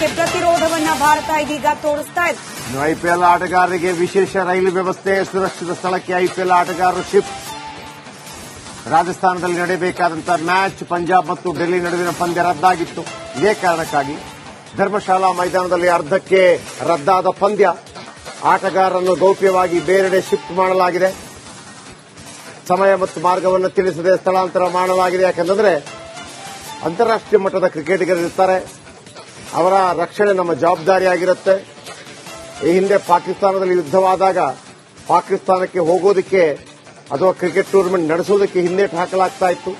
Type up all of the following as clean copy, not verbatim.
ಅದಕ್ಕೆ ಪ್ರತಿರೋಧವನ್ನ ಭಾರತ ಇದೀಗ ತೋರಿಸ್ತಾ ಇದೆ. ಐಪಿಎಲ್ ಆಟಗಾರರಿಗೆ ವಿಶೇಷ ರೈಲು ವ್ಯವಸ್ಥೆ, ಸುರಕ್ಷಿತ ಸ್ಥಳಕ್ಕೆ ಐಪಿಎಲ್ ಆಟಗಾರರು ಶಿಫ್ಟ್. ರಾಜಸ್ಥಾನದಲ್ಲಿ ನಡೆಯಬೇಕಾದಂತಹ ಮ್ಯಾಚ್ ಪಂಜಾಬ್ ಮತ್ತು ಡೆಲ್ಲಿ ನಡುವಿನ ಪಂದ್ಯ ರದ್ದಾಗಿತ್ತು. ಇದೇ ಕಾರಣಕ್ಕಾಗಿ ಧರ್ಮಶಾಲಾ ಮೈದಾನದಲ್ಲಿ ಅರ್ಧಕ್ಕೆ ರದ್ದಾದ ಪಂದ್ಯ. ಆಟಗಾರರನ್ನು ಗೌಪ್ಯವಾಗಿ ಬೇರೆಡೆ ಶಿಫ್ಟ್ ಮಾಡಲಾಗಿದೆ. ಸಮಯ ಮತ್ತು ಮಾರ್ಗವನ್ನು ತಿಳಿಸದೆ ಸ್ಥಳಾಂತರ ಮಾಡಲಾಗಿದೆ. ಯಾಕೆಂದರೆ ಅಂತಾರಾಷ್ಟ್ರೀಯ ಮಟ್ಟದ ಕ್ರಿಕೆಟಿಗರಿರ್ತಾರೆ, ಅವರ ರಕ್ಷಣೆ ನಮ್ಮ ಜವಾಬ್ದಾರಿಯಾಗಿರುತ್ತೆ. ಈ ಹಿಂದೆ ಪಾಕಿಸ್ತಾನದಲ್ಲಿ ಯುದ್ಧವಾದಾಗ ಪಾಕಿಸ್ತಾನಕ್ಕೆ ಹೋಗೋದಕ್ಕೆ ಅಥವಾ ಕ್ರಿಕೆಟ್ ಟೂರ್ನಮೆಂಟ್ ನಡೆಸೋದಕ್ಕೆ ಹಿಂದೇಟು ಹಾಕಲಾಗ್ತಾ ಇತ್ತು.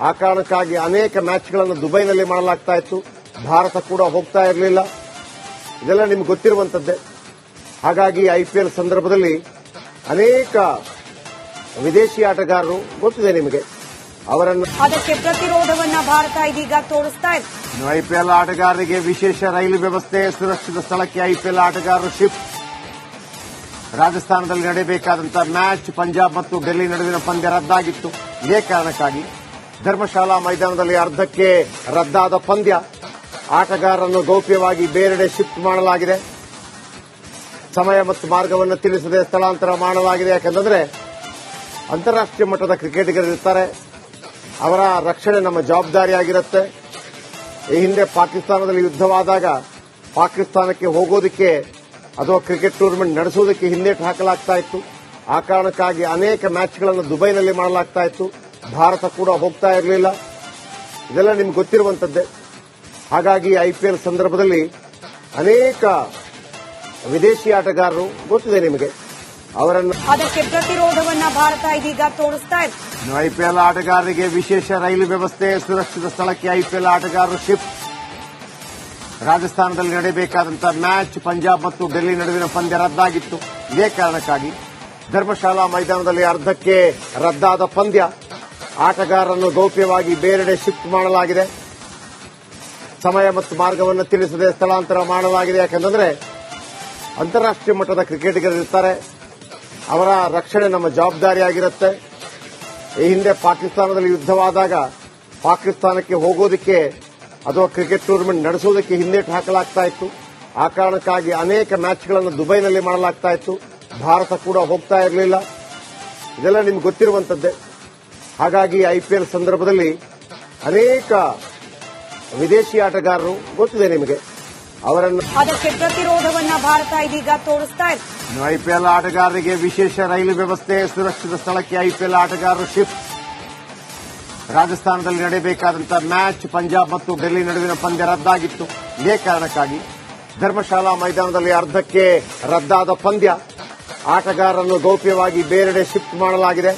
ಆ ಕಾರಣಕ್ಕಾಗಿ ಅನೇಕ ಮ್ಯಾಚ್ಗಳನ್ನು ದುಬೈನಲ್ಲಿ ಮಾಡಲಾಗ್ತಾ ಇತ್ತು. ಭಾರತ ಕೂಡ ಹೋಗ್ತಾ ಇರಲಿಲ್ಲ. ಇದೆಲ್ಲ ನಿಮ್ಗೆ ಗೊತ್ತಿರುವಂತದ್ದೇ. ಹಾಗಾಗಿ ಐಪಿಎಲ್ ಸಂದರ್ಭದಲ್ಲಿ ಅನೇಕ ವಿದೇಶಿ ಆಟಗಾರರು ಗೊತ್ತಿದೆ ನಿಮಗೆ, ಅವರನ್ನು ಅದಕ್ಕೆ ಪ್ರತಿರೋಧವನ್ನ ಭಾರತ ಇದೀಗ ತೋರಿಸ್ತಾ ಇದೆ. ಐಪಿಎಲ್ ಆಟಗಾರರಿಗೆ ವಿಶೇಷ ರೈಲು ವ್ಯವಸ್ಥೆ, ಸುರಕ್ಷಿತ ಸ್ಥಳಕ್ಕೆ ಐಪಿಎಲ್ ಆಟಗಾರರು ಶಿಫ್ಟ್. ರಾಜಸ್ಥಾನದಲ್ಲಿ ನಡೆಯಬೇಕಾದಂತಹ ಮ್ಯಾಚ್ ಪಂಜಾಬ್ ಮತ್ತು ಡೆಲ್ಲಿ ನಡುವಿನ ಪಂದ್ಯ ರದ್ದಾಗಿತ್ತು. ಇದೇ ಕಾರಣಕ್ಕಾಗಿ ಧರ್ಮಶಾಲಾ ಮೈದಾನದಲ್ಲಿ ಅರ್ಧಕ್ಕೆ ರದ್ದಾದ ಪಂದ್ಯ. ಆಟಗಾರರನ್ನು ಗೌಪ್ಯವಾಗಿ ಬೇರೆಡೆ ಶಿಫ್ಟ್ ಮಾಡಲಾಗಿದೆ. ಸಮಯ ಮತ್ತು ಮಾರ್ಗವನ್ನು ತಿಳಿಸದೆ ಸ್ಥಳಾಂತರ ಮಾಡಲಾಗಿದೆ. ಯಾಕೆಂದರೆ ಅಂತಾರಾಷ್ಟ್ರೀಯ ಮಟ್ಟದ ಕ್ರಿಕೆಟಿಗರಿರ್ತಾರೆ, ಅವರ ರಕ್ಷಣೆ ನಮ್ಮ ಜವಾಬ್ದಾರಿಯಾಗಿರುತ್ತೆ. ಈ ಹಿಂದೆ ಪಾಕಿಸ್ತಾನದಲ್ಲಿ ಯುದ್ಧವಾದಾಗ ಪಾಕಿಸ್ತಾನಕ್ಕೆ ಹೋಗೋದಕ್ಕೆ ಅಥವಾ ಕ್ರಿಕೆಟ್ ಟೂರ್ನಮೆಂಟ್ ನಡೆಸೋದಕ್ಕೆ ಹಿಂದೇಟು ಹಾಕಲಾಗ್ತಾ ಇತ್ತು. ಆ ಕಾರಣಕ್ಕಾಗಿ ಅನೇಕ ಮ್ಯಾಚ್ಗಳನ್ನು ದುಬೈನಲ್ಲಿ ಮಾಡಲಾಗ್ತಾ ಇತ್ತು. ಭಾರತ ಕೂಡ ಹೋಗ್ತಾ ಇರಲಿಲ್ಲ. ಇದೆಲ್ಲ ನಿಮ್ಗೆ ಗೊತ್ತಿರುವಂತದ್ದೇ. ಹಾಗಾಗಿ ಐಪಿಎಲ್ ಸಂದರ್ಭದಲ್ಲಿ ಅನೇಕ ವಿದೇಶಿ ಆಟಗಾರರು ಗೊತ್ತಿದೆ ನಿಮಗೆ, ಅವರನ್ನು ಅದಕ್ಕೆ ಪ್ರತಿರೋಧವನ್ನ ಭಾರತ ಇದೀಗ ತೋರಿಸ್ತಾ ಇದೆ. ಐಪಿಎಲ್ ಆಟಗಾರರಿಗೆ ವಿಶೇಷ ರೈಲು ವ್ಯವಸ್ಥೆ, ಸುರಕ್ಷಿತ ಸ್ಥಳಕ್ಕೆ ಐಪಿಎಲ್ ಆಟಗಾರರು ಶಿಫ್ಟ್. ರಾಜಸ್ಥಾನದಲ್ಲಿ ನಡೆಯಬೇಕಾದಂತಹ ಮ್ಯಾಚ್ ಪಂಜಾಬ್ ಮತ್ತು ಡೆಲ್ಲಿ ನಡುವಿನ ಪಂದ್ಯ ರದ್ದಾಗಿತ್ತು. ಇದೇ ಕಾರಣಕ್ಕಾಗಿ ಧರ್ಮಶಾಲಾ ಮೈದಾನದಲ್ಲಿ ಅರ್ಧಕ್ಕೆ ರದ್ದಾದ ಪಂದ್ಯ. ಆಟಗಾರರನ್ನು ಗೌಪ್ಯವಾಗಿ ಬೇರೆಡೆ ಶಿಫ್ಟ್ ಮಾಡಲಾಗಿದೆ. ಸಮಯ ಮತ್ತು ಮಾರ್ಗವನ್ನು ತಿಳಿಸದೆ ಸ್ಥಳಾಂತರ ಮಾಡಲಾಗಿದೆ. ಯಾಕೆಂದರೆ ಅಂತಾರಾಷ್ಟ್ರೀಯ ಮಟ್ಟದ ಕ್ರಿಕೆಟಿಗರಿರ್ತಾರೆ, ಅವರ ರಕ್ಷಣೆ ನಮ್ಮ ಜವಾಬ್ದಾರಿಯಾಗಿರುತ್ತೆ. ಈ ಹಿಂದೆ ಪಾಕಿಸ್ತಾನದಲ್ಲಿ ಯುದ್ಧವಾದಾಗ ಪಾಕಿಸ್ತಾನಕ್ಕೆ ಹೋಗೋದಕ್ಕೆ ಅಥವಾ ಕ್ರಿಕೆಟ್ ಟೂರ್ನಮೆಂಟ್ ನಡೆಸೋದಕ್ಕೆ ಹಿಂದೇಟು ಹಾಕಲಾಗ್ತಾ ಇತ್ತು. ಆ ಕಾರಣಕ್ಕಾಗಿ ಅನೇಕ ಮ್ಯಾಚ್ಗಳನ್ನು ದುಬೈನಲ್ಲಿ ಮಾಡಲಾಗ್ತಾ ಇತ್ತು. ಭಾರತ ಕೂಡ ಹೋಗ್ತಾ ಇರಲಿಲ್ಲ. ಇದೆಲ್ಲ ನಿಮ್ಗೆ ಗೊತ್ತಿರುವಂತದ್ದೇ. ಹಾಗಾಗಿ ಐಪಿಎಲ್ ಸಂದರ್ಭದಲ್ಲಿ ಅನೇಕ ವಿದೇಶಿ ಆಟಗಾರರು ಗೊತ್ತಿದೆ ನಿಮಗೆ, ಅವರನ್ನು ಅದಕ್ಕೆ ಪ್ರತಿರೋಧವನ್ನ ಭಾರತ ಇದೀಗ ತೋರಿಸ್ತಾ ಇದೆ. ಐಪಿಎಲ್ ಆಟಗಾರರಿಗೆ ವಿಶೇಷ ರೈಲು ವ್ಯವಸ್ಥೆ, ಸುರಕ್ಷಿತ ಸ್ಥಳಕ್ಕೆ ಐಪಿಎಲ್ ಆಟಗಾರರು ಶಿಫ್ಟ್. ರಾಜಸ್ಥಾನದಲ್ಲಿ ನಡೆಯಬೇಕಾದಂತಹ ಮ್ಯಾಚ್ ಪಂಜಾಬ್ ಮತ್ತು ಡೆಲ್ಲಿ ನಡುವಿನ ಪಂದ್ಯ ರದ್ದಾಗಿತ್ತು. ಇದೇ ಕಾರಣಕ್ಕಾಗಿ ಧರ್ಮಶಾಲಾ ಮೈದಾನದಲ್ಲಿ ಅರ್ಧಕ್ಕೆ ರದ್ದಾದ ಪಂದ್ಯ. ಆಟಗಾರರನ್ನು ಗೌಪ್ಯವಾಗಿ ಬೇರೆಡೆ ಶಿಫ್ಟ್ ಮಾಡಲಾಗಿದೆ.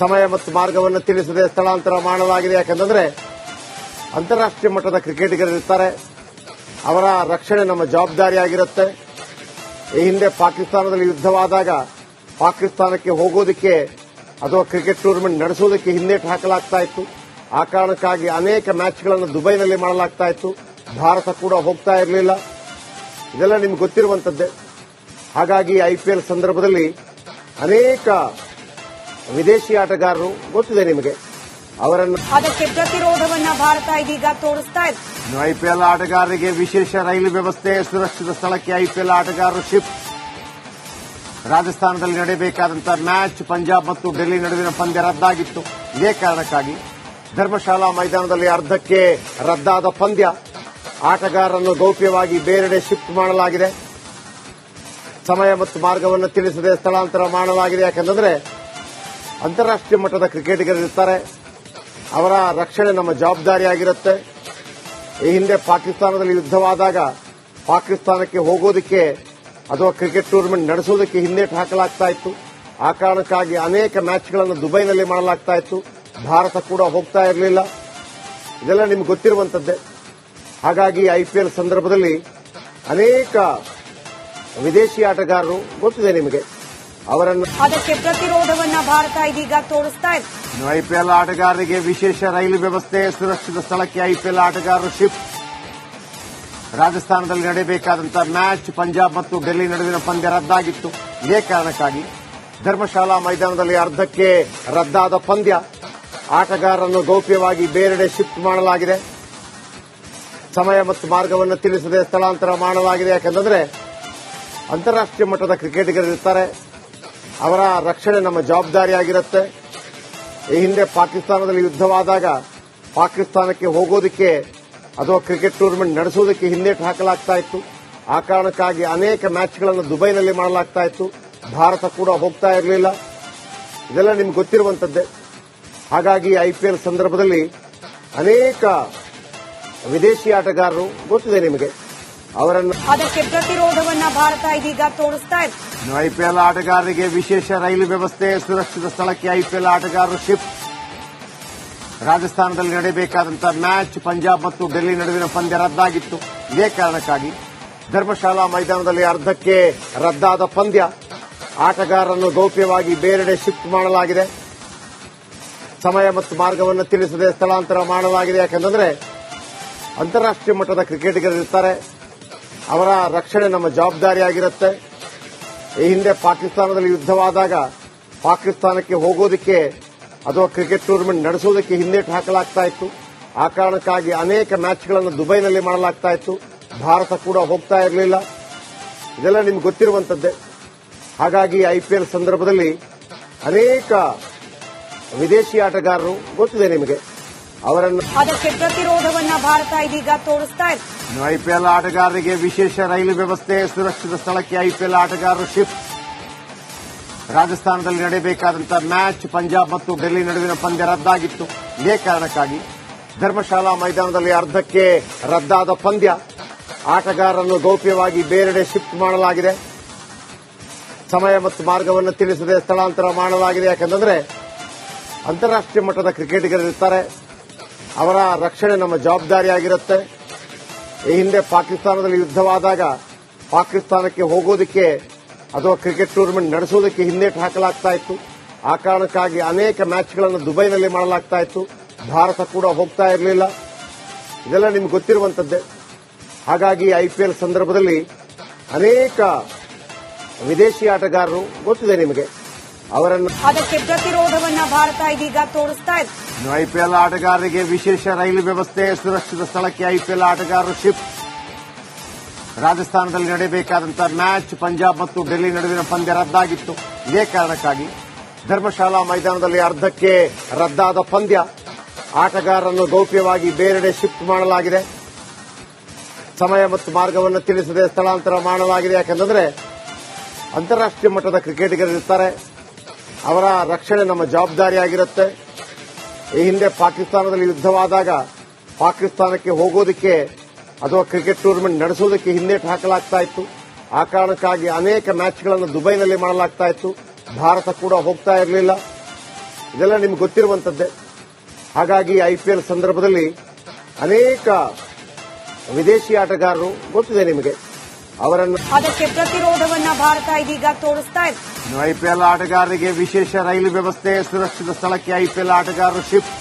ಸಮಯ ಮತ್ತು ಮಾರ್ಗವನ್ನು ತಿಳಿಸದೆ ಸ್ಥಳಾಂತರ ಮಾಡಲಾಗಿದೆ. ಯಾಕೆಂದರೆ ಅಂತಾರಾಷ್ಟ್ರೀಯ ಮಟ್ಟದ ಕ್ರಿಕೆಟಿಗರಿರ್ತಾರೆ, ಅವರ ರಕ್ಷಣೆ ನಮ್ಮ ಜವಾಬ್ದಾರಿಯಾಗಿರುತ್ತೆ. ಈ ಹಿಂದೆ ಪಾಕಿಸ್ತಾನದಲ್ಲಿ ಯುದ್ಧವಾದಾಗ ಪಾಕಿಸ್ತಾನಕ್ಕೆ ಹೋಗೋದಕ್ಕೆ ಅಥವಾ ಕ್ರಿಕೆಟ್ ಟೂರ್ನಮೆಂಟ್ ನಡೆಸೋದಕ್ಕೆ ಹಿಂದೇಟು ಹಾಕಲಾಗ್ತಾ ಇತ್ತು. ಆ ಕಾರಣಕ್ಕಾಗಿ ಅನೇಕ ಮ್ಯಾಚ್ಗಳನ್ನು ದುಬೈನಲ್ಲಿ ಮಾಡಲಾಗ್ತಾ ಇತ್ತು. ಭಾರತ ಕೂಡ ಹೋಗ್ತಾ ಇರಲಿಲ್ಲ. ಇದೆಲ್ಲ ನಿಮ್ಗೆ ಗೊತ್ತಿರುವಂತದ್ದೇ. ಹಾಗಾಗಿ ಐಪಿಎಲ್ ಸಂದರ್ಭದಲ್ಲಿ ಅನೇಕ ವಿದೇಶಿ ಆಟಗಾರರು ಗೊತ್ತಿದೆ ನಿಮಗೆ, ಅವರನ್ನು ಅದಕ್ಕೆ ಪ್ರತಿರೋಧವನ್ನ ಭಾರತ ಇದೀಗ ತೋರಿಸ್ತಾ ಇದೆ. ಐಪಿಎಲ್ ಆಟಗಾರರಿಗೆ ವಿಶೇಷ ರೈಲು ವ್ಯವಸ್ಥೆ, ಸುರಕ್ಷಿತ ಸ್ಥಳಕ್ಕೆ ಐಪಿಎಲ್ ಆಟಗಾರರು ಶಿಫ್ಟ್. ರಾಜಸ್ಥಾನದಲ್ಲಿ ನಡೆಯಬೇಕಾದಂತಹ ಮ್ಯಾಚ್ ಪಂಜಾಬ್ ಮತ್ತು ಡೆಲ್ಲಿ ನಡುವಿನ ಪಂದ್ಯ ರದ್ದಾಗಿತ್ತು. ಇದೇ ಕಾರಣಕ್ಕಾಗಿ ಧರ್ಮಶಾಲಾ ಮೈದಾನದಲ್ಲಿ ಅರ್ಧಕ್ಕೆ ರದ್ದಾದ ಪಂದ್ಯ. ಆಟಗಾರರನ್ನು ಗೌಪ್ಯವಾಗಿ ಬೇರೆಡೆ ಶಿಫ್ಟ್ ಮಾಡಲಾಗಿದೆ. ಸಮಯ ಮತ್ತು ಮಾರ್ಗವನ್ನು ತಿಳಿಸದೆ ಸ್ಥಳಾಂತರ ಮಾಡಲಾಗಿದೆ. ಯಾಕೆಂದರೆ ಅಂತಾರಾಷ್ಟ್ರೀಯ ಮಟ್ಟದ ಕ್ರಿಕೆಟಿಗರಿರ್ತಾರೆ, ಅವರ ರಕ್ಷಣೆ ನಮ್ಮ ಜವಾಬ್ದಾರಿಯಾಗಿರುತ್ತೆ. ಈ ಹಿಂದೆ ಪಾಕಿಸ್ತಾನದಲ್ಲಿ ಯುದ್ಧವಾದಾಗ ಪಾಕಿಸ್ತಾನಕ್ಕೆ ಹೋಗೋದಕ್ಕೆ ಅಥವಾ ಕ್ರಿಕೆಟ್ ಟೂರ್ನಮೆಂಟ್ ನಡೆಸೋದಕ್ಕೆ ಹಿಂದೇಟು ಹಾಕಲಾಗ್ತಾ ಇತ್ತು. ಆ ಕಾರಣಕ್ಕಾಗಿ ಅನೇಕ ಮ್ಯಾಚ್ಗಳನ್ನು ದುಬೈನಲ್ಲಿ ಮಾಡಲಾಗ್ತಾ ಇತ್ತು. ಭಾರತ ಕೂಡ ಹೋಗ್ತಾ ಇರಲಿಲ್ಲ. ಇದೆಲ್ಲ ನಿಮ್ಗೆ ಗೊತ್ತಿರುವಂತದ್ದೇ. ಹಾಗಾಗಿ ಐಪಿಎಲ್ ಸಂದರ್ಭದಲ್ಲಿ ಅನೇಕ ವಿದೇಶಿ ಆಟಗಾರರು ಗೊತ್ತಿದೆ ನಿಮಗೆ, ಅವರನ್ನು ಅದಕ್ಕೆ ಪ್ರತಿರೋಧವನ್ನ ಭಾರತ ಇದೀಗ ತೋರಿಸ್ತಾ ಇದೆ. ಐಪಿಎಲ್ ಆಟಗಾರರಿಗೆ ವಿಶೇಷ ರೈಲು ವ್ಯವಸ್ಥೆ, ಸುರಕ್ಷಿತ ಸ್ಥಳಕ್ಕೆ ಐಪಿಎಲ್ ಆಟಗಾರರು ಶಿಫ್ಟ್. ರಾಜಸ್ಥಾನದಲ್ಲಿ ನಡೆಯಬೇಕಾದಂತಹ ಮ್ಯಾಚ್ ಪಂಜಾಬ್ ಮತ್ತು ಡೆಲ್ಲಿ ನಡುವಿನ ಪಂದ್ಯ ರದ್ದಾಗಿತ್ತು. ಇದೇ ಕಾರಣಕ್ಕಾಗಿ ಧರ್ಮಶಾಲಾ ಮೈದಾನದಲ್ಲಿ ಅರ್ಧಕ್ಕೆ ರದ್ದಾದ ಪಂದ್ಯ. ಆಟಗಾರರನ್ನು ಗೌಪ್ಯವಾಗಿ ಬೇರೆಡೆ ಶಿಫ್ಟ್ ಮಾಡಲಾಗಿದೆ. ಸಮಯ ಮತ್ತು ಮಾರ್ಗವನ್ನು ತಿಳಿಸದೆ ಸ್ಥಳಾಂತರ ಮಾಡಲಾಗಿದೆ. ಯಾಕಂತಂದ್ರೆ ಅಂತಾರಾಷ್ಟ್ರೀಯ ಮಟ್ಟದ ಕ್ರಿಕೆಟಿಗರಿರ್ತಾರೆ, ಅವರ ರಕ್ಷಣೆ ನಮ್ಮ ಜವಾಬ್ದಾರಿಯಾಗಿರುತ್ತೆ. ಈ ಹಿಂದೆ ಪಾಕಿಸ್ತಾನದಲ್ಲಿ ಯುದ್ಧವಾದಾಗ ಪಾಕಿಸ್ತಾನಕ್ಕೆ ಹೋಗೋದಕ್ಕೆ ಅಥವಾ ಕ್ರಿಕೆಟ್ ಟೂರ್ನಮೆಂಟ್ ನಡೆಸುವುದಕ್ಕೆ ಹಿಂದೇಟು ಹಾಕಲಾಗ್ತಾ ಇತ್ತು. ಆ ಕಾರಣಕ್ಕಾಗಿ ಅನೇಕ ಮ್ಯಾಚ್ಗಳನ್ನು ದುಬೈನಲ್ಲಿ ಮಾಡಲಾಗ್ತಾ ಇತ್ತು. ಭಾರತ ಕೂಡ ಹೋಗ್ತಾ ಇರಲಿಲ್ಲ. ಇದೆಲ್ಲ ನಿಮ್ಗೆ ಗೊತ್ತಿರುವಂತದ್ದೇ. ಹಾಗಾಗಿ ಐಪಿಎಲ್ ಸಂದರ್ಭದಲ್ಲಿ ಅನೇಕ ವಿದೇಶಿ ಆಟಗಾರರು ಗೊತ್ತಿದೆ ನಿಮಗೆ, ಅವರನ್ನು ಅದಕ್ಕೆ ಪ್ರತಿರೋಧವನ್ನ ಭಾರತ ಇದೀಗ ತೋರಿಸ್ತಾ ಇದೆ. ಐಪಿಎಲ್ ಆಟಗಾರರಿಗೆ ವಿಶೇಷ ರೈಲು ವ್ಯವಸ್ಥೆ, ಸುರಕ್ಷಿತ ಸ್ಥಳಕ್ಕೆ ಐಪಿಎಲ್ ಆಟಗಾರರು ಶಿಫ್ಟ್. ರಾಜಸ್ಥಾನದಲ್ಲಿ ನಡೆಯಬೇಕಾದಂತಹ ಮ್ಯಾಚ್ ಪಂಜಾಬ್ ಮತ್ತು ಡೆಲ್ಲಿ ನಡುವಿನ ಪಂದ್ಯ ರದ್ದಾಗಿತ್ತು. ಇದೇ ಕಾರಣಕ್ಕಾಗಿ ಧರ್ಮಶಾಲಾ ಮೈದಾನದಲ್ಲಿ ಅರ್ಧಕ್ಕೆ ರದ್ದಾದ ಪಂದ್ಯ ಆಟಗಾರರನ್ನು ಗೌಪ್ಯವಾಗಿ ಬೇರೆಡೆ ಶಿಫ್ಟ್ ಮಾಡಲಾಗಿದೆ. ಸಮಯ ಮತ್ತು ಮಾರ್ಗವನ್ನು ತಿಳಿಸದೆ ಸ್ಥಳಾಂತರ ಮಾಡಲಾಗಿದೆ. ಯಾಕಂತಂದ್ರೆ ಅಂತಾರಾಷ್ಟ್ರೀಯ ಮಟ್ಟದ ಕ್ರಿಕೆಟಿಗರಿರ್ತಾರೆ, ಅವರ ರಕ್ಷಣೆ ನಮ್ಮ ಜವಾಬ್ದಾರಿಯಾಗಿರುತ್ತೆ. ಈ ಹಿಂದೆ ಪಾಕಿಸ್ತಾನದಲ್ಲಿ ಯುದ್ಧವಾದಾಗ ಪಾಕಿಸ್ತಾನಕ್ಕೆ ಹೋಗೋದಕ್ಕೆ ಅಥವಾ ಕ್ರಿಕೆಟ್ ಟೂರ್ನಮೆಂಟ್ ನಡೆಸುವುದಕ್ಕೆ ಹಿಂದೇಟು ಹಾಕಲಾಗ್ತಾ ಇತ್ತು. ಆ ಕಾರಣಕ್ಕಾಗಿ ಅನೇಕ ಮ್ಯಾಚ್ಗಳನ್ನು ದುಬೈನಲ್ಲಿ ಮಾಡಲಾಗ್ತಾ ಇತ್ತು. ಭಾರತ ಕೂಡ ಹೋಗ್ತಾ ಇರಲಿಲ್ಲ. ಇದೆಲ್ಲ ನಿಮ್ಗೆ ಗೊತ್ತಿರುವಂತದ್ದೇ. ಹಾಗಾಗಿ ಐಪಿಎಲ್ ಸಂದರ್ಭದಲ್ಲಿ ಅನೇಕ ವಿದೇಶಿ ಆಟಗಾರರು ಗೊತ್ತಿದೆ ನಿಮಗೆ, ಅವರನ್ನು ಅದಕ್ಕೆ ಪ್ರತಿರೋಧವನ್ನ ಭಾರತ ಇದೀಗ ತೋರಿಸ್ತಾ ಇದೆ. ಐಪಿಎಲ್ ಆಟಗಾರರಿಗೆ ವಿಶೇಷ ರೈಲು ವ್ಯವಸ್ಥೆ, ಸುರಕ್ಷಿತ ಸ್ಥಳಕ್ಕೆ ಐಪಿಎಲ್ ಆಟಗಾರರು ಶಿಫ್ಟ್. ರಾಜಸ್ಥಾನದಲ್ಲಿ ನಡೆಯಬೇಕಾದಂತಹ ಮ್ಯಾಚ್ ಪಂಜಾಬ್ ಮತ್ತು ಡೆಲ್ಲಿ ನಡುವಿನ ಪಂದ್ಯ ರದ್ದಾಗಿತ್ತು. ಇದೇ ಕಾರಣಕ್ಕಾಗಿ ಧರ್ಮಶಾಲಾ ಮೈದಾನದಲ್ಲಿ ಅರ್ಧಕ್ಕೆ ರದ್ದಾದ ಪಂದ್ಯ ಆಟಗಾರರನ್ನು ಗೌಪ್ಯವಾಗಿ ಬೇರೆಡೆ ಶಿಫ್ಟ್ ಮಾಡಲಾಗಿದೆ. ಸಮಯ ಮತ್ತು ಮಾರ್ಗವನ್ನು ತಿಳಿಸದೆ ಸ್ಥಳಾಂತರ ಮಾಡಲಾಗಿದೆ. ಯಾಕಂತಂದ್ರೆ ಅಂತಾರಾಷ್ಟ್ರೀಯ ಮಟ್ಟದ ಕ್ರಿಕೆಟಿಗರಿರ್ತಾರೆ, ಅವರ ರಕ್ಷಣೆ ನಮ್ಮ ಜವಾಬ್ದಾರಿಯಾಗಿರುತ್ತೆ. ಈ ಹಿಂದೆ ಪಾಕಿಸ್ತಾನದಲ್ಲಿ ಯುದ್ಧವಾದಾಗ ಪಾಕಿಸ್ತಾನಕ್ಕೆ ಹೋಗೋದಕ್ಕೆ ಅಥವಾ ಕ್ರಿಕೆಟ್ ಟೂರ್ನಮೆಂಟ್ ನಡೆಸುವುದಕ್ಕೆ ಹಿಂದೇಟು ಹಾಕಲಾಗ್ತಾ ಇತ್ತು. ಆ ಕಾರಣಕ್ಕಾಗಿ ಅನೇಕ ಮ್ಯಾಚ್ಗಳನ್ನು ದುಬೈನಲ್ಲಿ ಮಾಡಲಾಗ್ತಾ ಇತ್ತು. ಭಾರತ ಕೂಡ ಹೋಗ್ತಾ ಇರಲಿಲ್ಲ. ಇದೆಲ್ಲ ನಿಮ್ಗೆ ಗೊತ್ತಿರುವಂತದ್ದೇ. ಹಾಗಾಗಿ ಐಪಿಎಲ್ ಸಂದರ್ಭದಲ್ಲಿ ಅನೇಕ ವಿದೇಶಿ ಆಟಗಾರರು ಗೊತ್ತಿದೆ ನಿಮಗೆ, ಅವರನ್ನು ಅದಕ್ಕೆ ಪ್ರತಿರೋಧವನ್ನ ಭಾರತ ಇದೀಗ ತೋರಿಸ್ತಾ ಇದೆ. ಐಪಿಎಲ್ ಆಟಗಾರರಿಗೆ ವಿಶೇಷ ರೈಲು ವ್ಯವಸ್ಥೆ, ಸುರಕ್ಷಿತ ಸ್ಥಳಕ್ಕೆ ಐಪಿಎಲ್ ಆಟಗಾರರು ಶಿಫ್ಟ್. ರಾಜಸ್ಥಾನದಲ್ಲಿ ನಡೆಯಬೇಕಾದಂತಹ ಮ್ಯಾಚ್ ಪಂಜಾಬ್ ಮತ್ತು ಡೆಲ್ಲಿ ನಡುವಿನ ಪಂದ್ಯ ರದ್ದಾಗಿತ್ತು. ಇದೇ ಕಾರಣಕ್ಕಾಗಿ ಧರ್ಮಶಾಲಾ ಮೈದಾನದಲ್ಲಿ ಅರ್ಧಕ್ಕೆ ರದ್ದಾದ ಪಂದ್ಯ ಆಟಗಾರರನ್ನು ಗೌಪ್ಯವಾಗಿ ಬೇರೆಡೆ ಶಿಫ್ಟ್ ಮಾಡಲಾಗಿದೆ. ಸಮಯ ಮತ್ತು ಮಾರ್ಗವನ್ನು ತಿಳಿಸದೆ ಸ್ಥಳಾಂತರ ಮಾಡಲಾಗಿದೆ. ಯಾಕಂತಂದ್ರೆ ಅಂತಾರಾಷ್ಟ್ರೀಯ ಮಟ್ಟದ ಕ್ರಿಕೆಟಿಗರಿರ್ತಾರೆ, ಅವರ ರಕ್ಷಣೆ ನಮ್ಮ ಜವಾಬ್ದಾರಿಯಾಗಿರುತ್ತೆ. ಈ ಹಿಂದೆ ಪಾಕಿಸ್ತಾನದಲ್ಲಿ ಯುದ್ಧವಾದಾಗ ಪಾಕಿಸ್ತಾನಕ್ಕೆ ಹೋಗೋದಕ್ಕೆ ಅಥವಾ ಕ್ರಿಕೆಟ್ ಟೂರ್ನಮೆಂಟ್ ನಡೆಸುವುದಕ್ಕೆ ಹಿಂದೇಟು ಹಾಕಲಾಗ್ತಾ ಇತ್ತು. ಆ ಕಾರಣಕ್ಕಾಗಿ ಅನೇಕ ಮ್ಯಾಚ್ಗಳನ್ನು ದುಬೈನಲ್ಲಿ ಮಾಡಲಾಗ್ತಾ ಇತ್ತು. ಭಾರತ ಕೂಡ ಹೋಗ್ತಾ ಇರಲಿಲ್ಲ. ಇದೆಲ್ಲ ನಿಮ್ಗೆ ಗೊತ್ತಿರುವಂತದ್ದೇ. ಹಾಗಾಗಿ ಐಪಿಎಲ್ ಸಂದರ್ಭದಲ್ಲಿ ಅನೇಕ ವಿದೇಶಿ ಆಟಗಾರರು ಗೊತ್ತಿದೆ ನಿಮಗೆ, ಅವರನ್ನು ಅದಕ್ಕೆ ಪ್ರತಿರೋಧವನ್ನ ಭಾರತ ಇದೀಗ ತೋರಿಸ್ತಾ ಇದೆ. ಐಪಿಎಲ್ ಆಟಗಾರರಿಗೆ ವಿಶೇಷ ರೈಲು ವ್ಯವಸ್ಥೆ, ಸುರಕ್ಷಿತ ಸ್ಥಳಕ್ಕೆ ಐಪಿಎಲ್ ಆಟಗಾರರು ಶಿಫ್ಟ್.